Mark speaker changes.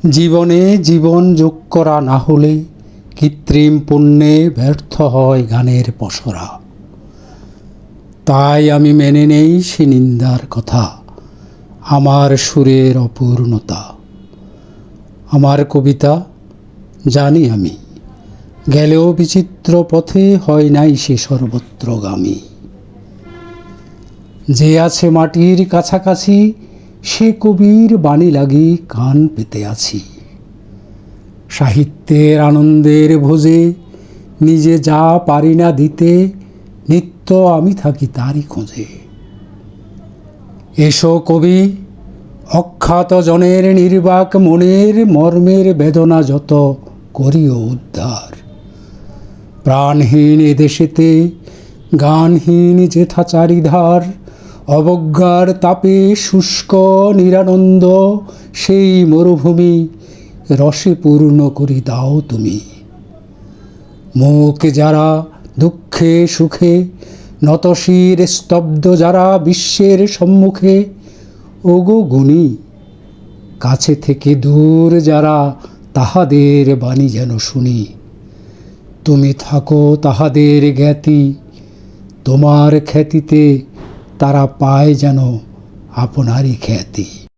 Speaker 1: জীবনে জীবন যোগ করা না হলে কৃত্রিম পুণ্যে ব্যর্থ হয় গানের পসরা। তাই আমি মেনে নেই সে নিন্দার কথা, আমার সুরের অপূর্ণতা। আমার কবিতা জানি আমি, গেলেও বিচিত্র পথে হয় নাই সে সর্বত্রগামী। যে আছে মাটির কাছাকাছি, সে কবির বাণী লাগি কান পেতে আছি। সাহিত্যের আনন্দের ভোজে নিজে যা পারি না দিতে, নিত্য আমি থাকি তারই খোঁজে। এসো কবি, অখ্যাত জনের নির্বাক মনের মর্মের বেদনা যত করিও উদ্ধার। প্রাণহীন এদেশেতে গানহীন যেথা চারিধার, অবজ্ঞার তাপে শুষ্ক নিরানন্দ সেই মরুভূমি রসে পূর্ণ করি দাও তুমি। মুখ যারা দুঃখে সুখে, নতশির স্তব্ধ যারা বিশ্বের সম্মুখে, ওগো গুণী, কাছে থেকে দূর যারা তাহাদের বাণী যেন শুনি। তুমি থাকো তাহাদের জ্ঞাতি, তোমার খ্যাতিতে তারা পায় যেন আপনারই খ্যাতি।